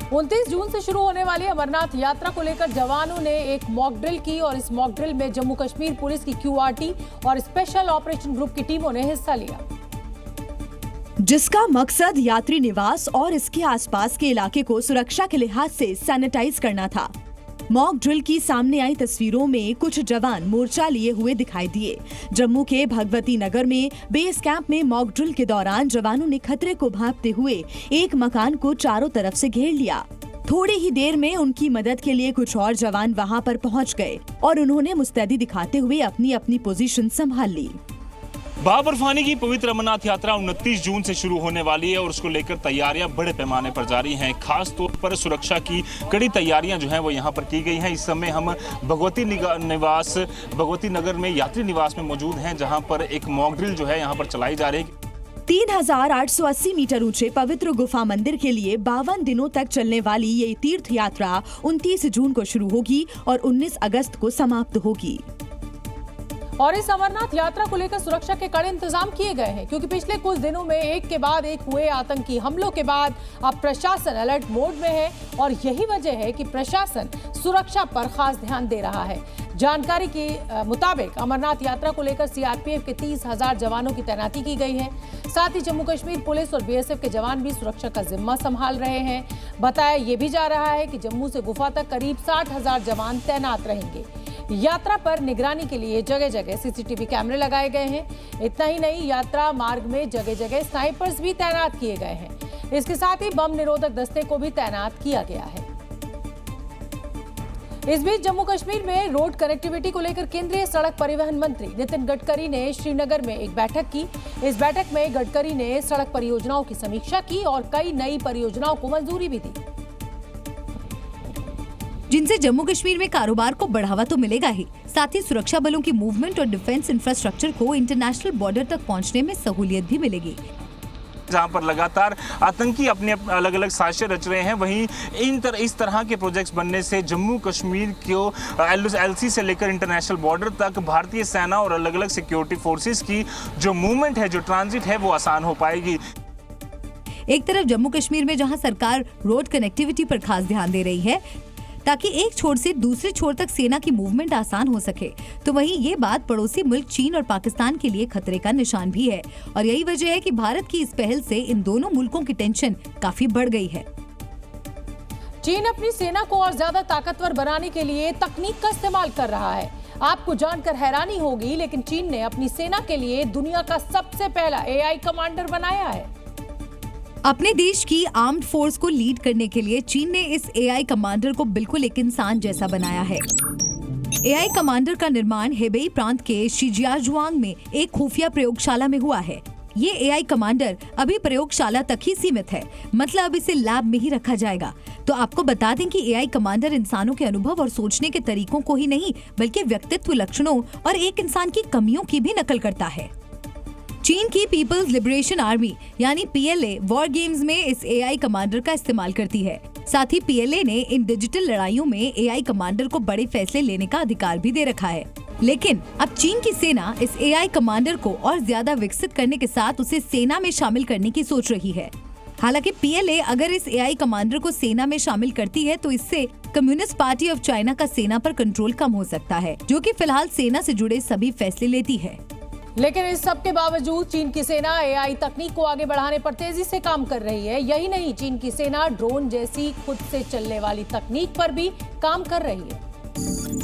29 जून से शुरू होने वाली अमरनाथ यात्रा को लेकर जवानों ने एक मॉक ड्रिल की और इस मॉक ड्रिल में जम्मू कश्मीर पुलिस की QRT और स्पेशल ऑपरेशन ग्रुप की टीमों ने हिस्सा लिया, जिसका मकसद यात्री निवास और इसके आसपास के इलाके को सुरक्षा के लिहाज से सैनिटाइज करना था। मॉक ड्रिल की सामने आई तस्वीरों में कुछ जवान मोर्चा लिए हुए दिखाई दिए। जम्मू के भगवती नगर में बेस कैंप में मॉक ड्रिल के दौरान जवानों ने खतरे को भांपते हुए एक मकान को चारों तरफ से घेर लिया। थोड़ी ही देर में उनकी मदद के लिए कुछ और जवान वहां पर पहुंच गए और उन्होंने मुस्तैदी दिखाते हुए अपनी अपनी पोजीशन संभाल ली। बर्फानी की पवित्र अमरनाथ यात्रा 29 जून से शुरू होने वाली है और उसको लेकर तैयारियां बड़े पैमाने पर जारी हैं। खास तौर पर सुरक्षा की कड़ी तैयारियां जो हैं वो यहां पर की गई हैं। इस समय हम भगवती नगर में यात्री निवास में मौजूद हैं, जहां पर एक मॉक ड्रिल जो है यहां पर चलाई जा रही है। 3880 मीटर ऊंचे पवित्र गुफा मंदिर के लिए 52 दिनों तक चलने वाली ये तीर्थ यात्रा 29 जून को शुरू होगी और 19 अगस्त को समाप्त होगी। और इस अमरनाथ यात्रा को लेकर सुरक्षा के कड़े इंतजाम किए गए हैं, क्योंकि पिछले कुछ दिनों में एक के बाद एक हुए आतंकी हमलों के बाद अब प्रशासन अलर्ट मोड में है और यही वजह है कि प्रशासन सुरक्षा पर खास ध्यान दे रहा है। जानकारी के मुताबिक अमरनाथ यात्रा को लेकर CRPF के 30,000 जवानों की तैनाती की गई है। साथ ही जम्मू कश्मीर पुलिस और BSF के जवान भी सुरक्षा का जिम्मा संभाल रहे हैं। बताया ये भी जा रहा है कि जम्मू से गुफा तक करीब 60,000 जवान तैनात रहेंगे। यात्रा पर निगरानी के लिए जगह जगह CCTV कैमरे लगाए गए हैं। इतना ही नहीं, यात्रा मार्ग में जगह जगह स्नाइपर्स भी तैनात किए गए हैं। इसके साथ ही बम निरोधक दस्ते को भी तैनात किया गया है। इस बीच जम्मू कश्मीर में रोड कनेक्टिविटी को लेकर केंद्रीय सड़क परिवहन मंत्री नितिन गडकरी ने श्रीनगर में एक बैठक की। इस बैठक में गडकरी ने सड़क परियोजनाओं की समीक्षा की और कई नई परियोजनाओं को मंजूरी भी दी, जिनसे जम्मू कश्मीर में कारोबार को बढ़ावा तो मिलेगा ही, साथ ही सुरक्षा बलों की मूवमेंट और डिफेंस इंफ्रास्ट्रक्चर को इंटरनेशनल बॉर्डर तक पहुंचने में सहूलियत भी मिलेगी। जहां पर लगातार आतंकी अपने अलग अलग साजिशें रच रहे हैं, वहीं इस तरह के प्रोजेक्ट्स बनने से जम्मू कश्मीर को LC से लेकर इंटरनेशनल बॉर्डर तक भारतीय सेना और अलग अलग सिक्योरिटी फोर्सेस की जो मूवमेंट है, जो ट्रांजिट है, वो आसान हो पाएगी। एक तरफ जम्मू कश्मीर में जहां सरकार रोड कनेक्टिविटी पर खास ध्यान दे रही है ताकि एक छोर से दूसरे छोर तक सेना की मूवमेंट आसान हो सके, तो वहीं ये बात पड़ोसी मुल्क चीन और पाकिस्तान के लिए खतरे का निशान भी है। और यही वजह है कि भारत की इस पहल से इन दोनों मुल्कों की टेंशन काफी बढ़ गई है। चीन अपनी सेना को और ज्यादा ताकतवर बनाने के लिए तकनीक का इस्तेमाल कर रहा है। आपको जानकर हैरानी होगी, लेकिन चीन ने अपनी सेना के लिए दुनिया का सबसे पहला AI कमांडर बनाया है। अपने देश की आर्म्ड फोर्स को लीड करने के लिए चीन ने इस AI कमांडर को बिल्कुल एक इंसान जैसा बनाया है। AI कमांडर का निर्माण हेबेई प्रांत के शिजियाजुआंग में एक खुफिया प्रयोगशाला में हुआ है। ये AI कमांडर अभी प्रयोगशाला तक ही सीमित है, मतलब इसे लैब में ही रखा जाएगा। तो आपको बता दें कि AI कमांडर इंसानों के अनुभव और सोचने के तरीकों को ही नहीं, बल्कि व्यक्तित्व लक्षणों और एक इंसान की कमियों की भी नकल करता है। चीन की पीपल्स लिबरेशन आर्मी यानी PLA वॉर गेम्स में इस AI कमांडर का इस्तेमाल करती है। साथ ही PLA ने इन डिजिटल लड़ाइयों में AI कमांडर को बड़े फैसले लेने का अधिकार भी दे रखा है। लेकिन अब चीन की सेना इस AI कमांडर को और ज्यादा विकसित करने के साथ उसे सेना में शामिल करने की सोच रही है। हालांकि PLA अगर इस AI कमांडर को सेना में शामिल करती है तो इससे कम्युनिस्ट पार्टी ऑफ चाइना का सेना पर कंट्रोल कम हो सकता है, जो कि फिलहाल सेना से जुड़े सभी फैसले लेती है। लेकिन इस सब के बावजूद चीन की सेना AI तकनीक को आगे बढ़ाने पर तेजी से काम कर रही है। यही नहीं, चीन की सेना ड्रोन जैसी खुद से चलने वाली तकनीक पर भी काम कर रही है।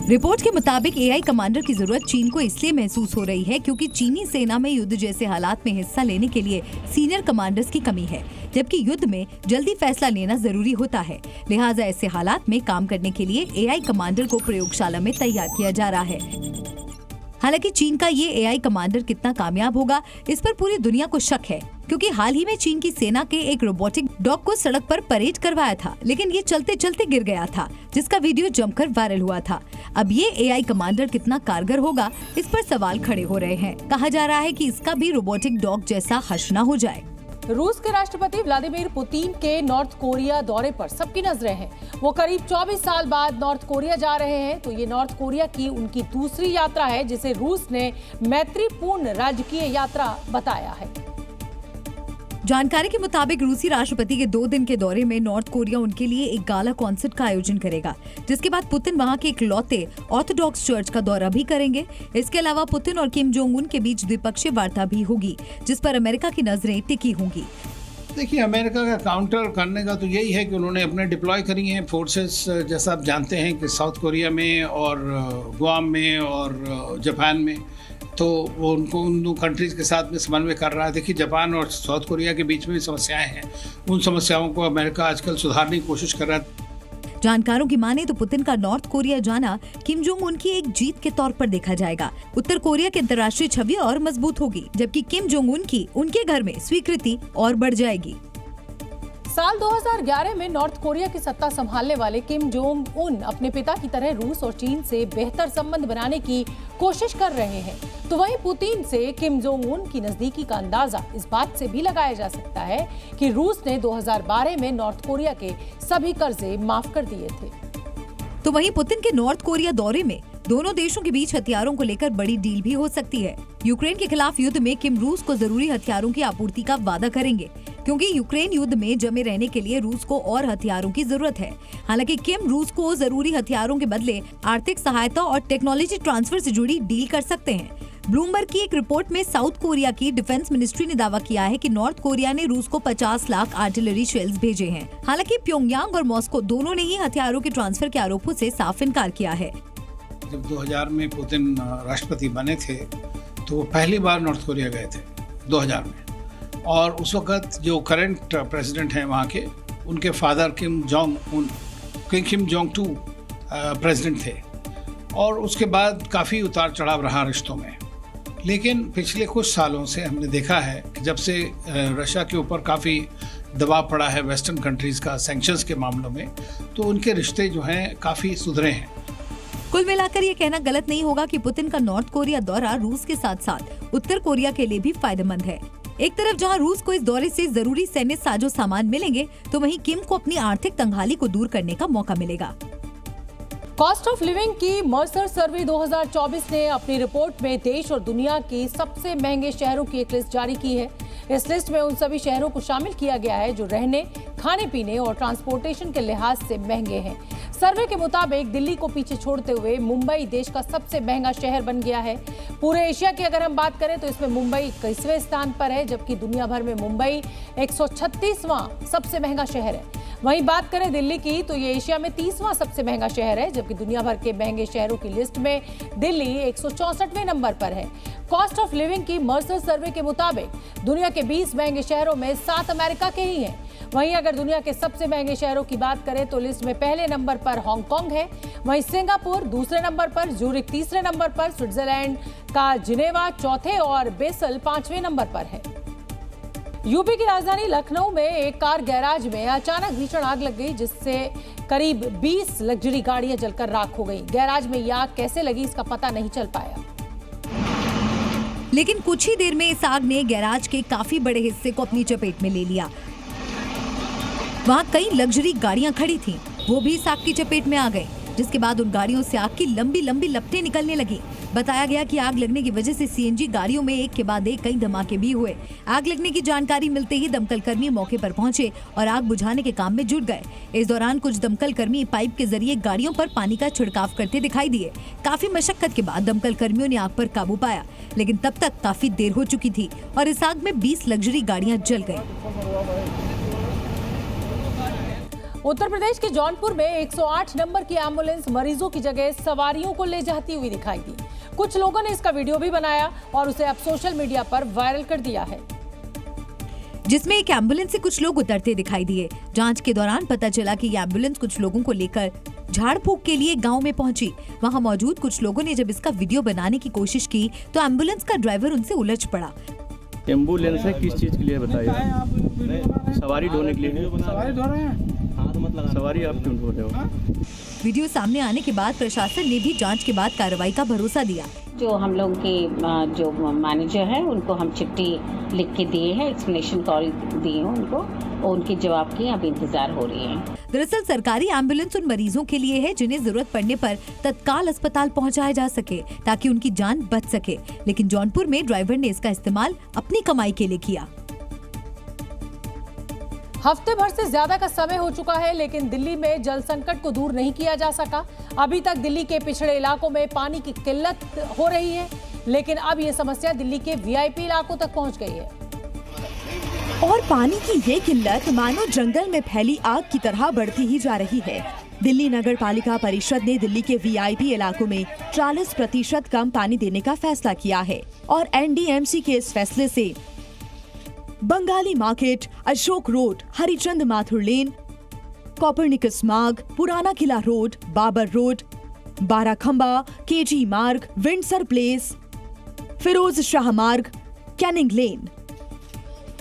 रिपोर्ट के मुताबिक AI कमांडर की जरूरत चीन को इसलिए महसूस हो रही है क्योंकि चीनी सेना में युद्ध जैसे हालात में हिस्सा लेने के लिए सीनियर कमांडर्स की कमी है, जबकि युद्ध में जल्दी फैसला लेना जरूरी होता है। लिहाजा ऐसे हालात में काम करने के लिए AI कमांडर को प्रयोगशाला में तैयार किया जा रहा है। हालांकि चीन का ये AI कमांडर कितना कामयाब होगा, इस पर पूरी दुनिया को शक है, क्योंकि हाल ही में चीन की सेना के एक रोबोटिक डॉग को सड़क पर परेड करवाया था, लेकिन ये चलते चलते गिर गया था, जिसका वीडियो जमकर वायरल हुआ था। अब ये AI कमांडर कितना कारगर होगा, इस पर सवाल खड़े हो रहे हैं। कहा जा रहा है कि इसका भी रोबोटिक डॉग जैसा हश्र न हो जाए। रूस के राष्ट्रपति व्लादिमीर पुतिन के नॉर्थ कोरिया दौरे पर सबकी नजरें हैं। वो करीब 24 साल बाद नॉर्थ कोरिया जा रहे हैं, तो ये नॉर्थ कोरिया की उनकी दूसरी यात्रा है, जिसे रूस ने मैत्रीपूर्ण राजकीय यात्रा बताया है। जानकारी के मुताबिक रूसी राष्ट्रपति के 2 दिन के दौरे में नॉर्थ कोरिया उनके लिए एक गाला कॉन्सर्ट का आयोजन करेगा, जिसके बाद पुतिन वहां के इकलौते ऑर्थोडॉक्स चर्च का दौरा भी करेंगे। इसके अलावा पुतिन और किम जोंग उन के बीच द्विपक्षीय वार्ता भी होगी, जिस पर अमेरिका की नजरें टिकी होंगी। देखिए, अमेरिका का काउंटर करने का तो यही है कि उन्होंने अपने डिप्लॉय करी हैं फोर्सेस, जैसा आप जानते हैं कि साउथ कोरिया में और गुआम में और जापान में, तो वो उनको उन दो कंट्रीज़ के साथ में समन्वय कर रहा है। देखिए, जापान और साउथ कोरिया के बीच में समस्याएं हैं, उन समस्याओं को अमेरिका आजकल सुधारने की कोशिश कर रहा है। जानकारों की माने तो पुतिन का नॉर्थ कोरिया जाना किम जोंग उन की एक जीत के तौर पर देखा जाएगा। उत्तर कोरिया की अंतर्राष्ट्रीय छवि और मजबूत होगी, जबकि किम जोंग उन की उनके घर में स्वीकृति और बढ़ जाएगी। साल 2011 में नॉर्थ कोरिया की सत्ता संभालने वाले किम जोंग उन अपने पिता की तरह रूस और चीन से बेहतर संबंध बनाने की कोशिश कर रहे हैं, तो वहीं पुतिन से किम जोंग उन की नजदीकी का अंदाजा इस बात से भी लगाया जा सकता है कि रूस ने 2012 में नॉर्थ कोरिया के सभी कर्जे माफ कर दिए थे। तो वहीं पुतिन के नॉर्थ कोरिया दौरे में दोनों देशों के बीच हथियारों को लेकर बड़ी डील भी हो सकती है। यूक्रेन के खिलाफ युद्ध में किम रूस को जरूरी हथियारों की आपूर्ति का वादा करेंगे, क्योंकि यूक्रेन युद्ध में जमे रहने के लिए रूस को और हथियारों की जरूरत है। हालांकि किम रूस को जरूरी हथियारों के बदले आर्थिक सहायता और टेक्नोलॉजी ट्रांसफर से जुड़ी डील कर सकते हैं। ब्लूमबर्ग की एक रिपोर्ट में साउथ कोरिया की डिफेंस मिनिस्ट्री ने दावा किया है कि नॉर्थ कोरिया ने रूस को 50 लाख आर्टिलरी शेल्स भेजे हैं। हालांकि प्योंगयांग और मॉस्को दोनों ने ही हथियारों के ट्रांसफर के आरोपों से साफ इनकार किया है। जब 2000 में पुतिन राष्ट्रपति बने थे तो वो पहली बार नॉर्थ कोरिया गए थे 2000 में, और उस वक्त जो करंट प्रेसिडेंट हैं वहाँ के, उनके father Kim Jong to president थे, और उसके बाद काफ़ी उतार चढ़ाव रहा रिश्तों में। लेकिन पिछले कुछ सालों से हमने देखा है कि जब से रशिया के ऊपर काफ़ी दबाव पड़ा है वेस्टर्न कंट्रीज़ का सैंक्शंस के मामलों में, तो उनके रिश्ते जो हैं काफ़ी सुधरे हैं। कुल मिलाकर ये कहना गलत नहीं होगा कि पुतिन का नॉर्थ कोरिया दौरा रूस के साथ साथ उत्तर कोरिया के लिए भी फायदेमंद है। एक तरफ जहां रूस को इस दौरे से जरूरी सैन्य साजो सामान मिलेंगे, तो वहीं किम को अपनी आर्थिक तंगहाली को दूर करने का मौका मिलेगा। कॉस्ट ऑफ लिविंग की मर्सर सर्वे 2024 ने अपनी रिपोर्ट में देश और दुनिया के सबसे महंगे शहरों की एक लिस्ट जारी की है। इस लिस्ट में उन सभी शहरों को शामिल किया गया है जो रहने, खाने पीने और ट्रांसपोर्टेशन के लिहाज से महंगे हैं। सर्वे के मुताबिक दिल्ली को पीछे छोड़ते हुए मुंबई देश का सबसे महंगा शहर बन गया है। पूरे एशिया की अगर हम बात करें तो इसमें मुंबई 21वें स्थान पर है, जबकि दुनिया भर में मुंबई 136वां सबसे महंगा शहर है। वहीं बात करें दिल्ली की तो ये एशिया में 30वां सबसे महंगा शहर है, जबकि दुनिया भर के महंगे शहरों की लिस्ट में दिल्ली 164वें नंबर पर है। कॉस्ट ऑफ लिविंग की मर्सर सर्वे के मुताबिक दुनिया के 20 महंगे शहरों में 7 अमेरिका के ही हैं। वहीं अगर दुनिया के सबसे महंगे शहरों की बात करें तो लिस्ट में पहले नंबर पर हांगकांग है, वहीं सिंगापुर दूसरे नंबर पर, जूरिक तीसरे नंबर पर, स्विट्जरलैंड का जिनेवा चौथे और बेसल 5वें नंबर पर है। यूपी की राजधानी लखनऊ में एक कार गैराज में अचानक भीषण आग लग गई, जिससे करीब 20 लग्जरी गाड़ियां जलकर राख हो गई। गैराज में यह आग कैसे लगी इसका पता नहीं चल पाया, लेकिन कुछ ही देर में इस आग ने गैराज के काफी बड़े हिस्से को अपनी चपेट में ले लिया। वहाँ कई लग्जरी गाड़ियां खड़ी थीं, वो भी इस आग की चपेट में आ गए, जिसके बाद उन गाड़ियों से आग की लंबी लंबी लपटें निकलने लगी। बताया गया कि आग लगने की वजह से सीएनजी गाड़ियों में एक के बाद एक कई धमाके भी हुए। आग लगने की जानकारी मिलते ही दमकल कर्मी मौके पर पहुंचे और आग बुझाने के काम में जुट गए। इस दौरान कुछ दमकल कर्मी पाइप के जरिए गाड़ियों पर पानी का छिड़काव करते दिखाई दिए। काफी मशक्कत के बाद दमकल कर्मियों ने आग पर काबू पाया, लेकिन तब तक काफी देर हो चुकी थी और इस आग में 20 लग्जरी गाड़ियां जल गयी। उत्तर प्रदेश के जौनपुर में 108 नंबर की एम्बुलेंस मरीजों की जगह सवारियों को ले जाती हुई दिखाई दी। कुछ लोगों ने इसका वीडियो भी बनाया और उसे अब सोशल मीडिया पर वायरल कर दिया है, जिसमें एक एम्बुलेंस से कुछ लोग उतरते दिखाई दिए। जांच के दौरान पता चला कि ये एम्बुलेंस कुछ लोगों को लेकर झाड़ फूक के लिए गांव में पहुंची। वहां मौजूद कुछ लोगों ने जब इसका वीडियो बनाने की कोशिश की तो एम्बुलेंस का ड्राइवर उनसे उलझ पड़ा। एम्बुलेंस है किस चीज के लिए बताइए? सवारी ढोने के लिए। सवारी ढो रहे हैं? सवारी आप क्यों ढो रहे हो? वीडियो सामने आने के बाद प्रशासन ने भी जांच के बाद कार्रवाई का भरोसा दिया। जो हम लोग के जो मैनेजर है उनको हम चिट्ठी लिख के दिए हैं, एक्सप्लेनेशन कॉल दिए उनको, और उनके जवाब की अब इंतजार हो रही है। दरअसल सरकारी एम्बुलेंस उन मरीजों के लिए है जिन्हें जरूरत पड़ने पर तत्काल अस्पताल पहुंचाया जा सके ताकि उनकी जान बच सके, लेकिन जौनपुर में ड्राइवर ने इसका इस्तेमाल अपनी कमाई के लिए किया। हफ्ते भर से ज्यादा का समय हो चुका है, लेकिन दिल्ली में जल संकट को दूर नहीं किया जा सका। अभी तक दिल्ली के पिछड़े इलाकों में पानी की किल्लत हो रही है, लेकिन अब ये समस्या दिल्ली के वीआईपी इलाकों तक पहुंच गई है। और पानी की ये किल्लत मानो जंगल में फैली आग की तरह बढ़ती ही जा रही है। दिल्ली नगर पालिका परिषद ने दिल्ली के वीआईपी इलाकों में 40% कम पानी देने का फैसला किया है और एनडीएमसी के इस फैसले से Bengali market, Ashok road, Harichand Mathur lane, Copernicus Marg, Purana Qila road, Babar road, Barakhamba, KG Marg, Windsor place, Firoz Shah Marg, Canning लेन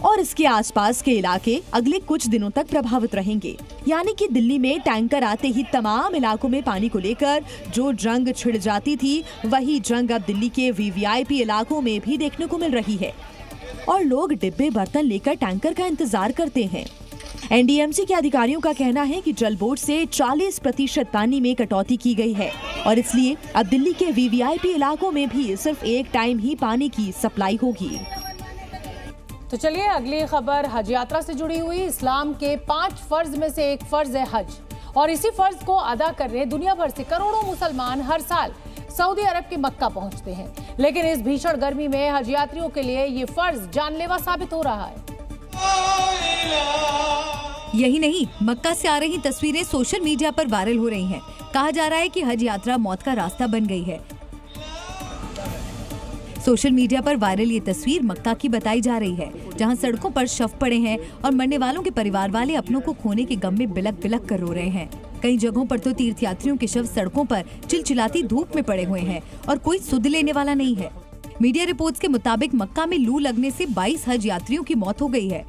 और इसके आसपास के इलाके अगले कुछ दिनों तक प्रभावित रहेंगे। यानी कि दिल्ली में टैंकर आते ही तमाम इलाकों में पानी को लेकर जो जंग छिड़ जाती थी, वही जंग अब दिल्ली के वीवीआईपी इलाकों में भी देखने को मिल रही है और लोग डिब्बे बर्तन लेकर टैंकर का इंतजार करते हैं। एनडीएमसी के अधिकारियों का कहना है कि जल बोर्ड से 40% पानी में कटौती की गई है और इसलिए अब दिल्ली के वीवीआईपी इलाकों में भी सिर्फ एक टाइम ही पानी की सप्लाई होगी। तो चलिए अगली खबर हज यात्रा से जुड़ी हुई। इस्लाम के 5 फर्ज में से एक फर्ज है हज और इसी फर्ज को अदा करने दुनिया भर से करोड़ों मुसलमान हर साल सऊदी अरब के मक्का पहुंचते हैं, लेकिन इस भीषण गर्मी में हज यात्रियों के लिए ये फर्ज जानलेवा साबित हो रहा है। यही नहीं, मक्का से आ रही तस्वीरें सोशल मीडिया पर वायरल हो रही हैं। कहा जा रहा है कि हज यात्रा मौत का रास्ता बन गई है। सोशल मीडिया पर वायरल ये तस्वीर मक्का की बताई जा रही है, जहां सड़कों पर शव पड़े हैं और मरने वालों के परिवार वाले अपनों को खोने के गम में बिलक बिलक कर रो रहे हैं। कई जगहों पर तो तीर्थयात्रियों के शव सड़कों पर चिलचिलाती धूप में पड़े हुए हैं और कोई सुध लेने वाला नहीं है। मीडिया रिपोर्ट्स के मुताबिक मक्का में लू लगने से 22 हज यात्रियों की मौत हो गई है।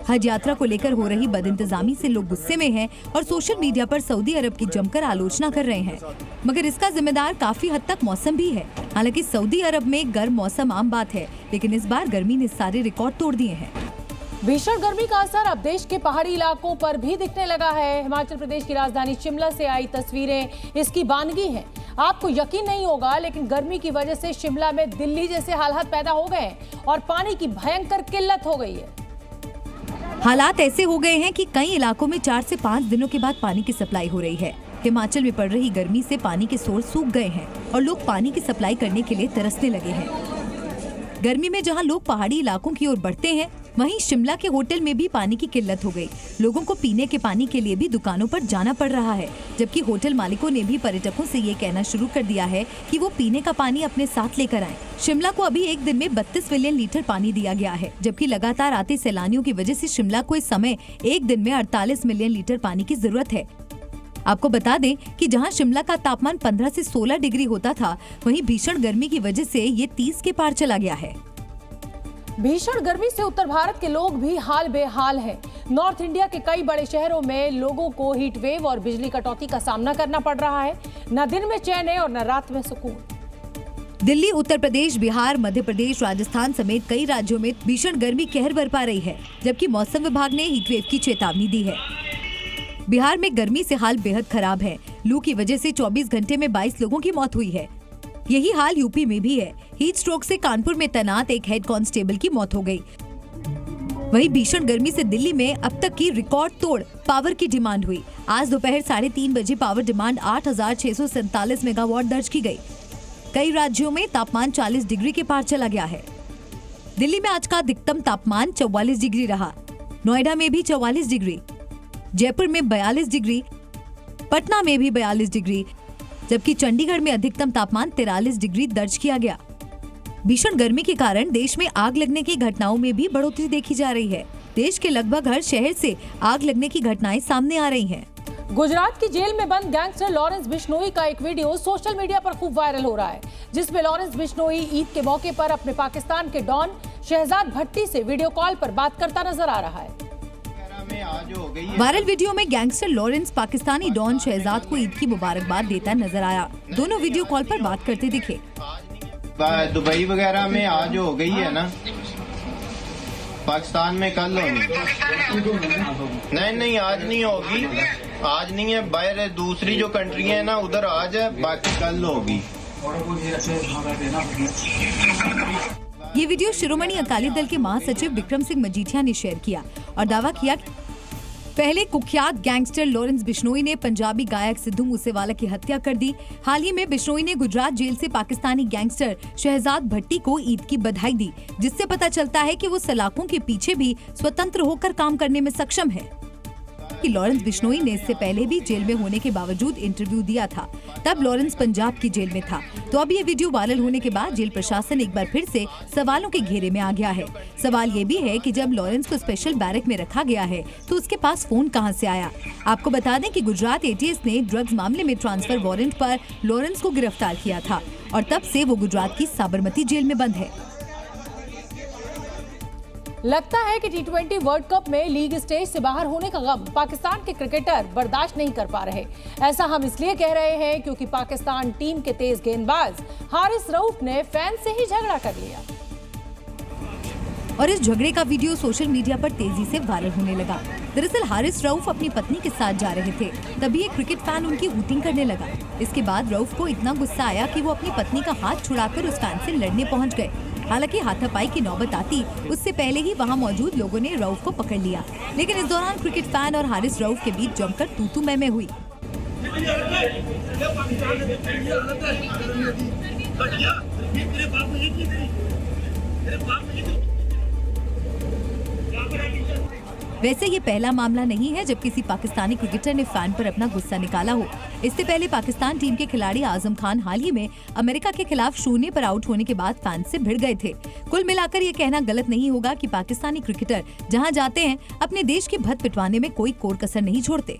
हज यात्रा को लेकर हो रही बदइंतजामी से लोग गुस्से में हैं और सोशल मीडिया पर सऊदी अरब की जमकर आलोचना कर रहे हैं, मगर इसका जिम्मेदार काफी हद तक मौसम भी है। हालांकि सऊदी अरब में गर्म मौसम आम बात है, लेकिन इस बार गर्मी ने सारे रिकॉर्ड तोड़ दिए हैं। भीषण गर्मी का असर अब देश के पहाड़ी इलाकों पर भी दिखने लगा है। हिमाचल प्रदेश की राजधानी शिमला से आई तस्वीरें इसकी बानगी हैं। आपको यकीन नहीं होगा, लेकिन गर्मी की वजह से शिमला में दिल्ली जैसे हालात पैदा हो गए हैं और पानी की भयंकर किल्लत हो गई है। हालात ऐसे हो गए हैं कि कई इलाकों में 4 से 5 दिनों के बाद पानी की सप्लाई हो रही है। हिमाचल में पड़ रही गर्मी से पानी के सोर्स सूख गए हैं और लोग पानी की सप्लाई करने के लिए तरसने लगे हैं। गर्मी में जहां लोग पहाड़ी इलाकों की ओर बढ़ते हैं, वहीं शिमला के होटल में भी पानी की किल्लत हो गई। लोगों को पीने के पानी के लिए भी दुकानों पर जाना पड़ रहा है, जबकि होटल मालिकों ने भी पर्यटकों से ये कहना शुरू कर दिया है कि वो पीने का पानी अपने साथ लेकर आएं। शिमला को अभी एक दिन में 32 मिलियन लीटर पानी दिया गया है, जबकि लगातार आते सैलानियों की वजह से शिमला को इस समय एक दिन में 48 मिलियन लीटर पानी की जरूरत है। आपको बता दें कि जहां शिमला का तापमान 15 से 16 डिग्री होता था, वहीं भीषण गर्मी की वजह से ये 30 के पार चला गया है। भीषण गर्मी से उत्तर भारत के लोग भी हाल बेहाल हैं। नॉर्थ इंडिया के कई बड़े शहरों में लोगों को हीट वेव और बिजली कटौती का सामना करना पड़ रहा है। न दिन में चैन है और न रात में सुकून। दिल्ली, उत्तर प्रदेश, बिहार, मध्य प्रदेश, राजस्थान समेत कई राज्यों में भीषण गर्मी कहर बरपा रही है, जबकि मौसम विभाग ने हीट वेव की चेतावनी दी है। बिहार में गर्मी से हाल बेहद खराब है। लू की वजह से 24 घंटे में 22 लोगों की मौत हुई है। यही हाल यूपी में भी है। हीट स्ट्रोक से कानपुर में तैनात एक हेड कांस्टेबल की मौत हो गई। वहीं भीषण गर्मी से दिल्ली में अब तक की रिकॉर्ड तोड़ पावर की डिमांड हुई। आज दोपहर 3:30 बजे पावर डिमांड 8,647 मेगावाट दर्ज की गई। कई राज्यों में तापमान 40 डिग्री के पार चला गया है। दिल्ली में आज का अधिकतम तापमान 44 डिग्री रहा। नोएडा में भी 44 डिग्री, जयपुर में 42 डिग्री, पटना में भी 42 डिग्री, जबकि चंडीगढ़ में अधिकतम तापमान 43 डिग्री दर्ज किया गया। भीषण गर्मी के कारण देश में आग लगने की घटनाओं में भी बढ़ोतरी देखी जा रही है। देश के लगभग हर शहर से आग लगने की घटनाएं सामने आ रही हैं। गुजरात की जेल में बंद गैंगस्टर लॉरेंस बिश्नोई का एक वीडियो सोशल मीडिया पर खूब वायरल हो रहा है, जिसमें लॉरेंस बिश्नोई ईद के मौके पर अपने पाकिस्तान के डॉन शहजाद भट्टी से वीडियो कॉल पर बात करता नजर आ रहा है। वायरल वीडियो में gangster Lawrence Pakistani don Shahzad को ईद की मुबारकबाद देता नजर आया। दोनों वीडियो कॉल पर बात करते दिखे। दुबई वगैरह में आज हो गई है ना, पाकिस्तान में कल होगी। नहीं आज नहीं होगी, आज नहीं है। बाहर दूसरी जो कंट्री है ना, उधर आज है, बाकी कल होगी। ये वीडियो शिरोमणि अकाली दल के महासचिव विक्रम सिंह मजीठिया ने शेयर किया और दावा किया पहले कुख्यात गैंगस्टर लॉरेंस बिश्नोई ने पंजाबी गायक सिद्धू मूसेवाला की हत्या कर दी। हाल ही में बिश्नोई ने गुजरात जेल से पाकिस्तानी गैंगस्टर शहजाद भट्टी को ईद की बधाई दी, जिससे पता चलता है कि वो सलाखों के पीछे भी स्वतंत्र होकर काम करने में सक्षम है। कि लॉरेंस बिश्नोई ने इससे पहले भी जेल में होने के बावजूद इंटरव्यू दिया था। तब लॉरेंस पंजाब की जेल में था। तो अब ये वीडियो वायरल होने के बाद जेल प्रशासन एक बार फिर से सवालों के घेरे में आ गया है। सवाल ये भी है कि जब लॉरेंस को स्पेशल बैरक में रखा गया है तो उसके पास फोन कहां से आया। आपको बता दें कि गुजरात एटीएस ने ड्रग्स मामले में ट्रांसफर वारंट पर लॉरेंस को गिरफ्तार किया था और तब से वो गुजरात की साबरमती जेल में बंद है। लगता है कि T20 वर्ल्ड कप में लीग स्टेज से बाहर होने का गम पाकिस्तान के क्रिकेटर बर्दाश्त नहीं कर पा रहे। ऐसा हम इसलिए कह रहे हैं क्योंकि पाकिस्तान टीम के तेज गेंदबाज हारिस रऊफ ने फैन से ही झगड़ा कर लिया और इस झगड़े का वीडियो सोशल मीडिया पर तेजी से वायरल होने लगा। दरअसल हारिस रऊफ अपनी पत्नी के साथ जा रहे थे, तभी एक क्रिकेट फैन उनकी हूटिंग करने लगा। इसके बाद रऊफ को इतना गुस्सा आया कि वो अपनी पत्नी का हाथ छुड़ाकर उस फैन से लड़ने पहुंच गए। हालांकि हाथापाई की नौबत आती उससे पहले ही वहां मौजूद लोगों ने रऊफ को पकड़ लिया, लेकिन इस दौरान क्रिकेट फैन और हारिस रऊफ के बीच जमकर तू-तू मैं हुई। वैसे ये पहला मामला नहीं है जब किसी पाकिस्तानी क्रिकेटर ने फैन पर अपना गुस्सा निकाला हो। इससे पहले पाकिस्तान टीम के खिलाड़ी आजम खान हाल ही में अमेरिका के खिलाफ 0 पर आउट होने के बाद फैन से भिड़ गए थे। कुल मिलाकर ये कहना गलत नहीं होगा कि पाकिस्तानी क्रिकेटर जहां जाते हैं अपने देश की भत पिटवाने में कोई कोर कसर नहीं छोड़ते।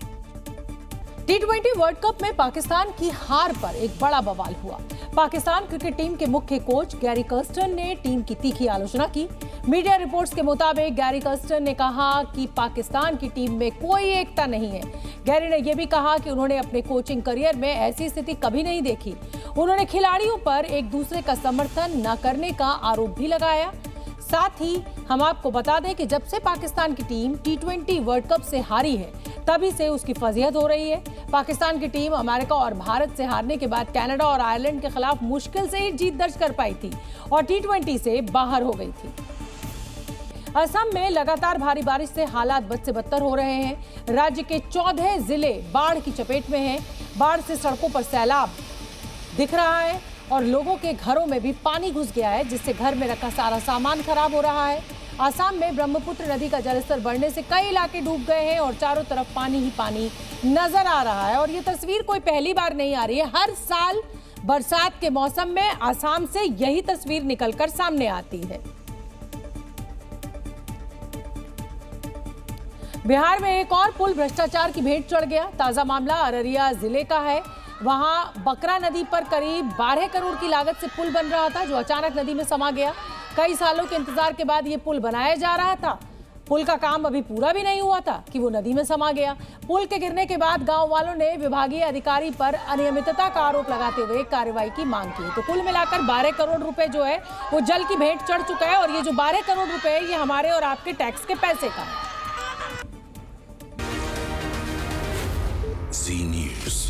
T20 वर्ल्ड कप में पाकिस्तान की हार पर एक बड़ा बवाल हुआ। पाकिस्तान क्रिकेट टीम के मुख्य कोच गैरी कर्स्टन ने टीम की तीखी आलोचना की। मीडिया रिपोर्ट्स के मुताबिक गैरी कर्स्टन ने कहा कि पाकिस्तान की टीम में कोई एकता नहीं है। गैरी ने यह भी कहा कि उन्होंने अपने कोचिंग करियर में ऐसी स्थिति कभी नहीं देखी। उन्होंने खिलाड़ियों पर एक दूसरे का समर्थन न करने का आरोप भी लगाया। साथ ही हम आपको बता दें कि जब से पाकिस्तान की टीम T20 वर्ल्ड कप से हारी है, तभी से उसकी फजीहत हो रही है। पाकिस्तान की टीम अमेरिका और भारत से हारने के बाद कनाडा और आयरलैंड के खिलाफ मुश्किल से ही जीत दर्ज कर पाई थी और T20 से बाहर हो गई थी। असम में लगातार भारी बारिश से हालात बद से बदतर हो रहे हैं। राज्य के 14 जिले बाढ़ की चपेट में हैं। बाढ़ से सड़कों पर सैलाब दिख रहा है और लोगों के घरों में भी पानी घुस गया है, जिससे घर में रखा सारा सामान खराब हो रहा है। असम में ब्रह्मपुत्र नदी का जलस्तर बढ़ने से कई इलाके डूब गए हैं और चारों तरफ पानी ही पानी नजर आ रहा है। और ये तस्वीर कोई पहली बार नहीं आ रही है। हर साल बरसात के मौसम में असम से यही तस्वीर निकलकर सामने आती है। बिहार में एक और पुल भ्रष्टाचार की भेंट चढ़ गया। ताजा मामला अररिया जिले का है। वहां बकरा नदी पर करीब 12 करोड़ की लागत से पुल बन रहा था, जो अचानक नदी में समा गया। कई सालों के इंतजार के बाद ये पुल बनाया जा रहा था। पुल का काम अभी पूरा भी नहीं हुआ था कि वो नदी में समा गया। पुल के गिरने के बाद गांव वालों ने विभागीय अधिकारी पर अनियमितता का आरोप लगाते हुए कार्रवाई की मांग की। तो कुल मिलाकर 12 करोड़ रुपए जो है वो जल की भेंट चढ़ चुका है। और ये जो 12 करोड़ रुपए है, ये हमारे और आपके टैक्स के पैसे का है। Zee News.